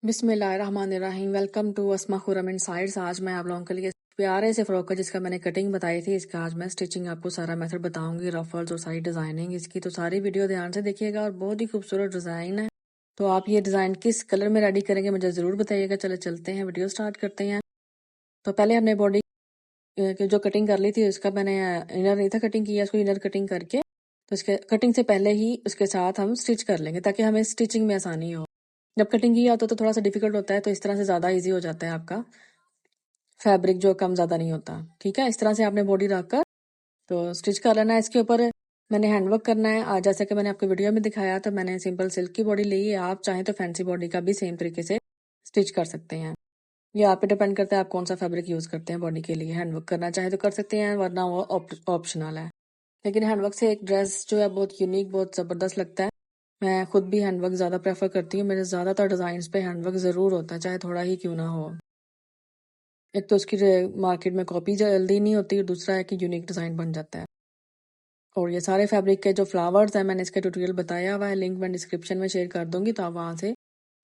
बिस्मिल्लाहिर्रहमानिर्रहीम। Welcome to Asma Khurram insights. आज मैं आप लोगों के लिए प्यारे से फ्रॉक का जिसका मैंने कटिंग बताई थी, इसका आज मैं स्टिचिंग आपको सारा मेथड बताऊंगी, रफल्स और सारी डिज़ाइनिंग इसकी। तो सारी वीडियो ध्यान से देखिएगा और बहुत ही खूबसूरत डिज़ाइन है। तो आप ये डिज़ाइन किस कलर में रेडी करेंगे मुझे ज़रूर बताइएगा। चले चलते हैं, वीडियो स्टार्ट करते हैं। तो पहले हमने बॉडी की जो कटिंग कर ली थी उसका मैंने इनर नहीं था कटिंग किया, उसको इनर कटिंग करके तो इसके कटिंग से पहले ही उसके साथ हम स्टिच कर लेंगे ताकि हमें स्टिचिंग में आसानी हो। जब कटिंग किया होता तो थोड़ा सा डिफिकल्ट होता है, तो इस तरह से ज़्यादा इजी हो जाता है आपका फैब्रिक जो कम ज़्यादा नहीं होता। ठीक है, इस तरह से आपने बॉडी रखकर तो स्टिच कर लेना है। इसके ऊपर मैंने हैंडवर्क करना है। आज जैसे कि मैंने आपको वीडियो में दिखाया तो मैंने सिंपल सिल्क की बॉडी ली है। आप चाहें तो फैंसी बॉडी का भी सेम तरीके से स्टिच कर सकते हैं। ये आप पे डिपेंड करता है आप कौन सा फैब्रिक यूज़ करते हैं बॉडी के लिए। हैंडवर्क करना चाहे तो कर सकते हैं, वरना वो ऑप्शनल है। लेकिन हैंडवर्क से एक ड्रेस जो है बहुत यूनिक, बहुत ज़बरदस्त लगता है। मैं खुद भी हैंडवर्क ज़्यादा प्रेफर करती हूँ। मेरे ज़्यादातर डिज़ाइन पे हैंडवर्क ज़रूर होता है, चाहे थोड़ा ही क्यों ना हो। एक तो उसकी मार्केट में कॉपी जल्दी नहीं होती और दूसरा है कि यूनिक डिज़ाइन बन जाता है। और ये सारे फैब्रिक के जो फ्लावर्स हैं मैंने इसका ट्यूटोरियल बताया हुआ है, लिंक मैं डिस्क्रिप्शन में शेयर कर दूंगी, तो आप वहाँ से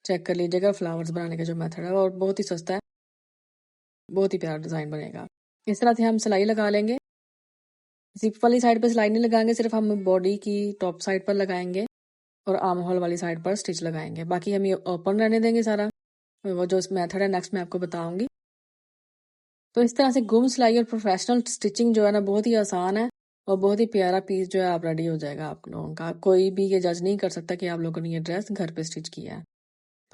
चेक कर लीजिएगा फ्लावर्स बनाने का जो मेथड है। और बहुत ही सस्ता है, बहुत ही प्यारा डिज़ाइन बनेगा। इस तरह से हम सिलाई लगा लेंगे। जिप वाली साइड पर सिलाई नहीं लगाएंगे, सिर्फ हम बॉडी की टॉप साइड पर लगाएंगे और आर्म होल वाली साइड पर स्टिच लगाएंगे। बाकी हम ये ओपन रहने देंगे सारा। वो जो मेथड है नेक्स्ट मैं आपको बताऊंगी। तो इस तरह से गुम सिलाई और प्रोफेशनल स्टिचिंग जो है ना बहुत ही आसान है और बहुत ही प्यारा पीस जो है आप रेडी हो जाएगा आप लोगों का। कोई भी ये जज नहीं कर सकता कि आप लोगों ने ये ड्रेस घर पे स्टिच किया है।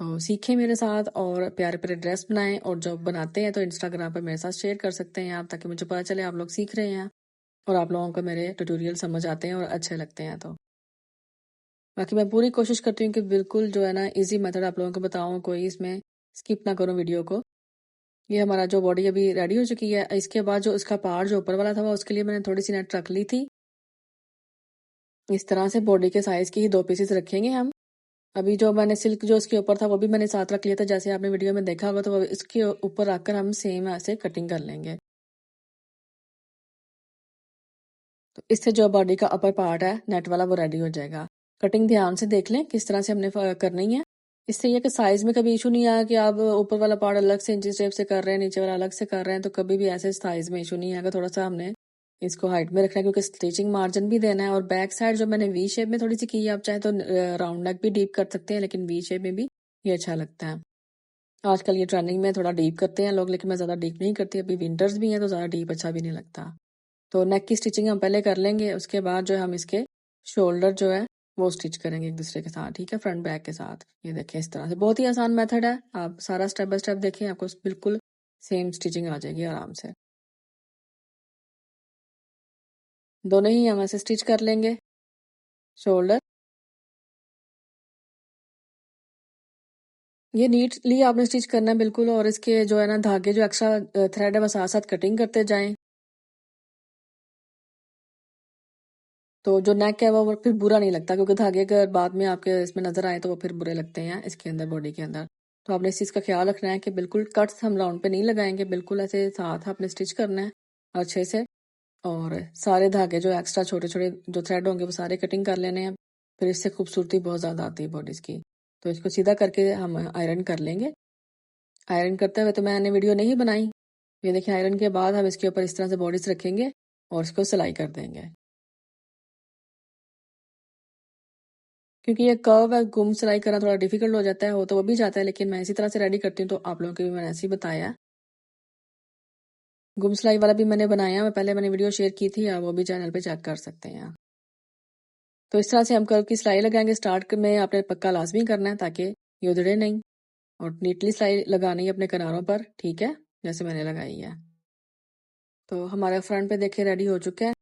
तो सीखें मेरे साथ और प्यारे प्यारे ड्रेस बनाएं, और जब बनाते हैं तो इंस्टाग्राम पर मेरे साथ शेयर कर सकते हैं आप, ताकि मुझे पता चले आप लोग सीख रहे हैं और आप लोगों को मेरे ट्यूटोरियल समझ आते हैं और अच्छे लगते हैं। तो बाकी मैं पूरी कोशिश करती हूँ कि बिल्कुल जो है ना इजी मेथड आप लोगों को बताऊँ, कोई इसमें स्किप ना करूँ वीडियो को। ये हमारा जो बॉडी अभी रेडी हो चुकी है। इसके बाद जो इसका पार्ट जो ऊपर वाला था उसके लिए मैंने थोड़ी सी नेट रख ली थी। इस तरह से बॉडी के साइज की ही 2 पीसेस रखेंगे हम। अभी जो मैंने सिल्क जो इसके ऊपर था वो भी मैंने साथ रख लिया था, जैसे आपने वीडियो में देखा होगा। तो इसके ऊपर रखकर हम सेम ऐसे कटिंग कर लेंगे। तो इससे जो बॉडी का अपर पार्ट है नेट वाला वो रेडी हो जाएगा। कटिंग ध्यान से देख लें किस तरह से हमने करनी है। इससे ये कि साइज में कभी इशू नहीं आया कि आप ऊपर वाला पार्ट अलग से इंची टेप से कर रहे हैं, नीचे वाला अलग से कर रहे हैं, तो कभी भी ऐसे साइज में इशू नहीं आएगा। थोड़ा सा हमने इसको हाइट में रखना है क्योंकि स्टिचिंग मार्जिन भी देना है। और बैक साइड जो मैंने वी शेप में थोड़ी सी की है, आप चाहे तो राउंड नेक भी डीप कर सकते हैं, लेकिन वी शेप में भी ये अच्छा लगता है। आजकल ये ट्रेंडिंग में थोड़ा डीप करते हैं लोग, लेकिन मैं ज़्यादा डीप नहीं करती। अभी विंटर्स भी हैं तो ज़्यादा डीप अच्छा भी नहीं लगता। तो नेक की स्टिचिंग हम पहले कर लेंगे, उसके बाद जो है हम इसके शोल्डर जो है वो स्टिच करेंगे एक दूसरे के साथ। ठीक है, फ्रंट बैक के साथ। ये देखें इस तरह से बहुत ही आसान मेथड है। आप सारा स्टेप बाय स्टेप देखें, आपको बिल्कुल सेम स्टिचिंग आ जाएगी आराम से। दोनों ही हम ऐसे स्टिच कर लेंगे शोल्डर। ये नीटली आपने स्टिच करना है बिल्कुल, और इसके जो है ना धागे जो एक्स्ट्रा थ्रेड है वो साथ साथ कटिंग करते जाएं। तो जो नेक है वो फिर बुरा नहीं लगता, क्योंकि धागे अगर बाद में आपके इसमें नजर आए तो वो फिर बुरे लगते हैं इसके अंदर, बॉडी के अंदर। तो आपने इस चीज़ का ख्याल रखना है कि बिल्कुल कट्स हम राउंड पे नहीं लगाएंगे, बिल्कुल ऐसे साथ आपने स्टिच करना है अच्छे से। और सारे धागे जो एक्स्ट्रा छोटे छोटे जो थ्रेड होंगे वो सारे कटिंग कर लेने हैं। फिर इससे खूबसूरती बहुत ज़्यादा आती है बॉडीज़ की। तो इसको सीधा करके हम आयरन कर लेंगे। आयरन करते हुए तो मैंने वीडियो नहीं बनाई। ये देखिए, आयरन के बाद हम इसके ऊपर इस तरह से बॉडीज रखेंगे और इसको सिलाई कर देंगे। क्योंकि ये कर्व है, गुम सिलाई करना थोड़ा डिफिकल्ट हो जाता है, हो तो वो भी जाता है, लेकिन मैं इसी तरह से रेडी करती हूँ तो आप लोगों को भी मैंने ऐसे ही बताया। गुम सिलाई वाला भी मैंने बनाया, मैं पहले मैंने वीडियो शेयर की थी, आप वो भी चैनल पे चेक कर सकते हैं। तो इस तरह से हम कर्व की सिलाई लगाएंगे। स्टार्ट में आपने पक्का लाजमी करना है ताकि ये उधड़े नहीं, और नीटली सिलाई लगानी है अपने किनारों पर। ठीक है, जैसे मैंने लगाई है। तो हमारा फ्रंट पे देखिए रेडी हो चुका है।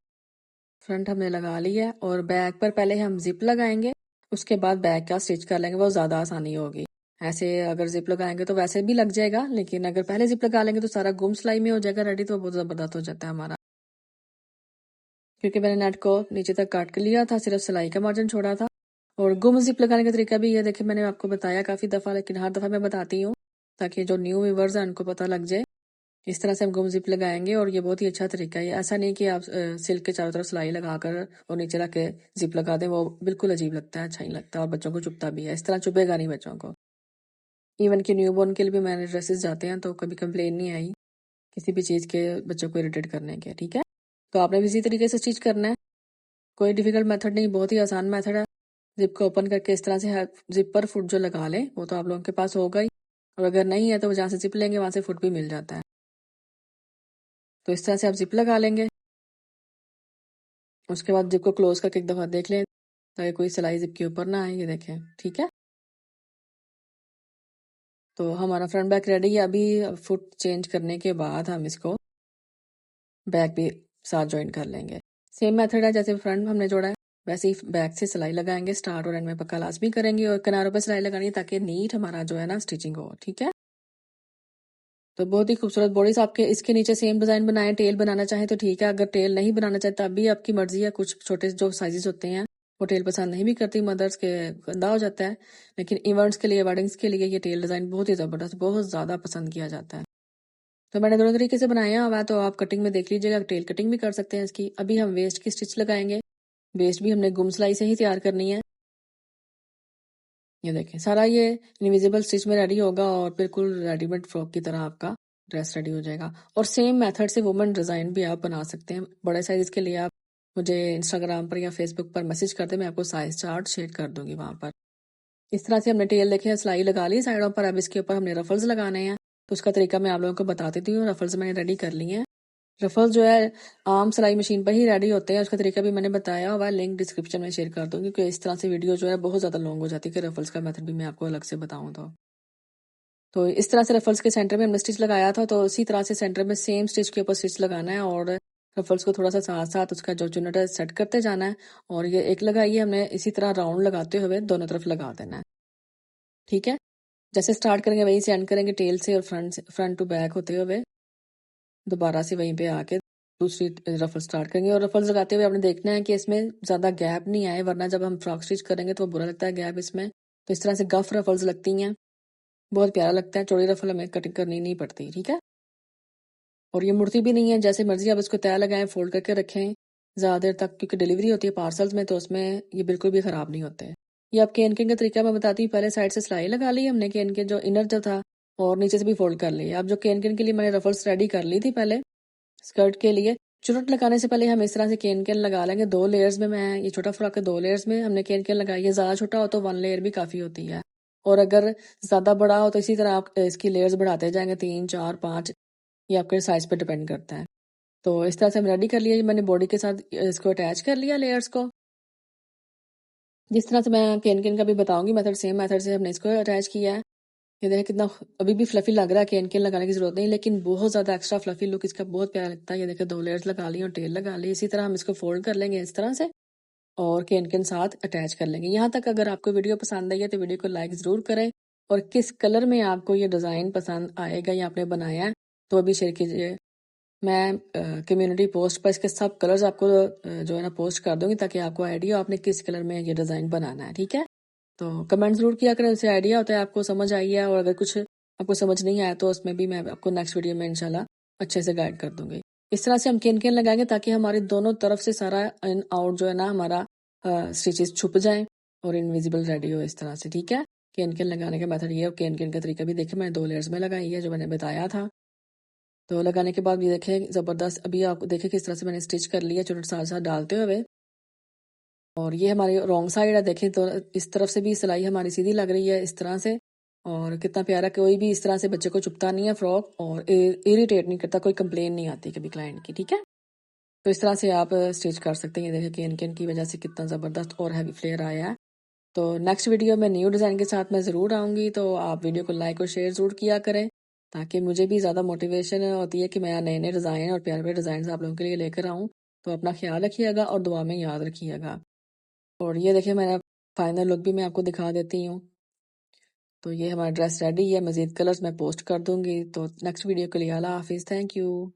फ्रंट हमने लगा लिया है और बैक पर पहले हम जिप लगाएंगे, उसके बाद बैक का स्टिच कर लेंगे, वो ज़्यादा आसानी होगी। ऐसे अगर जिप लगाएंगे तो वैसे भी लग जाएगा, लेकिन अगर पहले जिप लगा लेंगे तो सारा गुम सिलाई में हो जाएगा रेडी, तो बहुत ज़बरदस्त हो जाता है हमारा। क्योंकि मैंने नेट को नीचे तक काट के लिया था, सिर्फ सिलाई का मार्जिन छोड़ा था। और गुम जिप लगाने का तरीका भी ये देखिए, मैंने आपको बताया काफ़ी दफ़ा, लेकिन हर दफ़ा मैं बताती हूँ ताकि जो न्यू व्यूवर्स हैं उनको पता लग जाए। इस तरह से हम गुम जिप लगाएंगे और ये बहुत ही अच्छा तरीका है। ऐसा नहीं कि आप सिल्क के चारों तरफ सिलाई लगाकर और नीचे रख के जिप लगा दें, वो बिल्कुल अजीब लगता है, अच्छा नहीं लगता, और बच्चों को चुभता भी है। इस तरह चुभेगा नहीं बच्चों को। इवन कि न्यूबॉर्न के लिए भी मैंने ड्रेसेस जाते हैं तो कभी कंप्लेन नहीं आई किसी भी चीज़ के बच्चों को इरिटेट करने के, ठीक है। तो आपने भी इसी तरीके से स्टिच करना है, कोई डिफिकल्ट मेथड नहीं, बहुत ही आसान मेथड है। जिप को ओपन करके इस तरह से जिप पर फुट जो लगा लें वो तो आप लोगों के पास होगा ही, और अगर नहीं है तो जहाँ से जिप लेंगे वहाँ से फुट भी मिल जाता है। तो इस तरह से आप जिप लगा लेंगे। उसके बाद जिप को क्लोज करके एक दफ़ा देख लें ताकि कोई सिलाई जिप के ऊपर ना आए, ये देखें, ठीक है। तो हमारा फ्रंट बैक रेडी है। अभी फुट चेंज करने के बाद हम इसको बैक भी साथ ज्वाइन कर लेंगे। सेम मेथड है, जैसे फ्रंट हमने जोड़ा है वैसे ही बैक से सिलाई लगाएंगे। स्टार्ट और एंड में पक्का लाजमी करेंगे और किनारों पर सिलाई लगानी है ताकि नीट हमारा जो है ना स्टिचिंग हो, ठीक है। तो बहुत ही खूबसूरत बॉडीज आपके इसके नीचे सेम डिजाइन बनाएं। टेल बनाना चाहें तो ठीक है, अगर टेल नहीं बनाना चाहे तब भी आपकी मर्जी है। कुछ छोटे जो साइजेस होते हैं वो टेल पसंद नहीं भी करती मदर्स के, गंदा हो जाता है, लेकिन इवेंट्स के लिए, वेडिंग्स के लिए ये टेल डिजाइन बहुत ही जबरदस्त, बहुत ज्यादा पसंद किया जाता है। तो मैंने दोनों तरीके से बनाया हुआ है, तो आप कटिंग में देख लीजिएगा, टेल कटिंग भी कर सकते हैं इसकी। अभी हम वेस्ट की स्टिच लगाएंगे। वेस्ट भी हमने गुम सिलाई से ही तैयार करनी है। ये देखें, सारा ये इनविजिबल स्टिच में रेडी होगा और बिल्कुल रेडीमेड फ्रॉक की तरह आपका ड्रेस रेडी हो जाएगा। और सेम मेथड से वुमेन डिजाइन भी आप बना सकते हैं। बड़े साइज के लिए आप मुझे इंस्टाग्राम पर या फेसबुक पर मैसेज कर दे, मैं आपको साइज चार्ट शेयर कर दूंगी वहां पर। इस तरह से हमने टेल देखे, सिलाई लगा ली साइडों पर। अब इसके ऊपर हमने रफल्स लगाने हैं, तो उसका तरीका मैं आप लोगों को बता देती हूँ। रफल्स मैंने रेडी कर लिए हैं। रफल्स जो है आम सिलाई मशीन पर ही रेडी होते हैं, उसका तरीका भी मैंने बताया हुआ है, लिंक डिस्क्रिप्शन में शेयर कर दूंगी, क्योंकि इस तरह से वीडियो जो है बहुत ज़्यादा लॉन्ग हो जाती है कि रफल्स का मेथड भी मैं आपको अलग से बताऊँ। तो इस तरह से रफल्स के सेंटर में हमने स्टिच लगाया था, तो उसी तरह से सेंटर में सेम स्टिच के ऊपर स्टिच लगाना है और रफल्स को थोड़ा सा साथ साथ उसका जो चुन्नट है सेट करते जाना है। और ये एक लगाई है हमने, इसी तरह राउंड लगाते हुए दोनों तरफ लगा देना है, ठीक है। जैसे स्टार्ट करेंगे वहीं से एंड करेंगे, टेल से और फ्रंट टू बैक होते हुए दोबारा से वहीं पे आके दूसरी रफल स्टार्ट करेंगे। और रफल्स लगाते हुए आपने देखना है कि इसमें ज्यादा गैप नहीं आए, वरना जब हम फ्रॉक स्टिच करेंगे तो बुरा लगता है गैप इसमें। तो इस तरह से गफ रफल्स लगती हैं, बहुत प्यारा लगता है। चौड़ी रफल हमें कटिंग करनी नहीं पड़ती, ठीक है। और ये मुड़ती भी नहीं है, जैसे मर्जी आप इसको तय लगाएं, फोल्ड करके रखें ज्यादा देर तक, क्योंकि डिलीवरी होती है पार्सल्स में, तो उसमें ये बिल्कुल भी खराब नहीं होते। ये आप केन केन का तरीका मैं बताती हूँ। पहले साइड से सिलाई लगा ली हमने केन के जो इनर जो था, और नीचे से भी फोल्ड कर लिया। अब जो केन केन के लिए मैंने रफल्स रेडी कर ली थी पहले स्कर्ट के लिए, चुनट लगाने से पहले हम इस तरह से केन केन लगा लेंगे 2 लेयर्स में। मैं ये छोटा फ्रॉक है, 2 लेयर्स में हमने केन केन लगाई है। ज्यादा छोटा हो तो 1 लेयर भी काफी होती है, और अगर ज्यादा बड़ा हो तो इसी तरह आप इसकी लेयर्स बढ़ाते जाएंगे, 3 4 5, ये आपके साइज पे डिपेंड करता है। तो इस तरह से हम रेडी कर लिया। ये मैंने बॉडी के साथ इसको अटैच कर लिया लेयर्स को, जिस तरह से मैं केन केन का भी बताऊंगी मेथड, सेम मेथड से हमने इसको अटैच किया है। ये देखिए कितना अभी भी फ्लफी लग रहा है, केन केन लगाने की जरूरत नहीं, लेकिन बहुत ज्यादा एक्स्ट्रा फ्लफी लुक इसका बहुत प्यारा लगता है। ये देखिए 2 लेयर्स लगा ली और टेल लगा ली। इसी तरह हम इसको फोल्ड कर लेंगे इस तरह से और केन केन साथ अटैच कर लेंगे। यहाँ तक अगर आपको वीडियो पसंद आई है तो वीडियो को लाइक जरूर करें, और किस कलर में आपको ये डिजाइन पसंद आएगा या आपने बनाया है तो अभी शेयर कीजिए। मैं कम्युनिटी पोस्ट पर इसके सब कलर्स आपको जो है ना पोस्ट कर दूंगी, ताकि आपको आइडिया आपने किस कलर में ये डिजाइन बनाना है, ठीक है। तो कमेंट जरूर किया करें, उससे आइडिया होता है आपको समझ आई है। और अगर कुछ आपको समझ नहीं आया तो उसमें भी मैं आपको नेक्स्ट वीडियो में इंशाल्लाह अच्छे से गाइड कर दूंगी। इस तरह से हम केन केन लगाएंगे ताकि हमारे दोनों तरफ से सारा इन आउट जो है ना हमारा स्टिचेस छुप जाएं और इनविजिबल रेडी हो इस तरह से, ठीक है। केन केन लगाने का मेथड ये, और केन केन का तरीका भी देखिए मैंने 2 लेयर्स में लगाई है जो मैंने बताया था। तो लगाने के बाद ये देखें जबरदस्त, अभी आप देखें किस तरह से मैंने स्टिच कर लिया चुनट साथ साथ डालते हुए। और ये हमारी रॉन्ग साइड है, देखें तो इस तरफ से भी सिलाई हमारी सीधी लग रही है इस तरह से। और कितना प्यारा, कोई भी इस तरह से बच्चे को चुभता नहीं है फ्रॉक, और इरिटेट नहीं करता, कोई कंप्लेन नहीं आती कभी क्लाइंट की, ठीक है। तो इस तरह से आप स्टिच कर सकते हैं। ये देखें केन केन की वजह से कितना जबरदस्त और हैवी फ्लेयर आया है। तो नेक्स्ट वीडियो में न्यू डिज़ाइन के साथ मैं ज़रूर आऊँगी, तो आप वीडियो को लाइक और शेयर ज़रूर किया करें, ताकि मुझे भी ज़्यादा मोटिवेशन होती है कि मैं नए नए डिज़ाइन और प्यारे प्यारे डिज़ाइन आप लोगों के लिए लेकर आऊँ। तो अपना ख्याल रखिएगा और दुआ में याद रखिएगा। और ये देखिए मेरा फाइनल लुक भी मैं आपको दिखा देती हूँ। तो ये हमारा ड्रेस रेडी है, मज़ीद कलर्स मैं पोस्ट कर दूँगी। तो नेक्स्ट वीडियो के लिए अल्लाह हाफिज़, थैंक यू।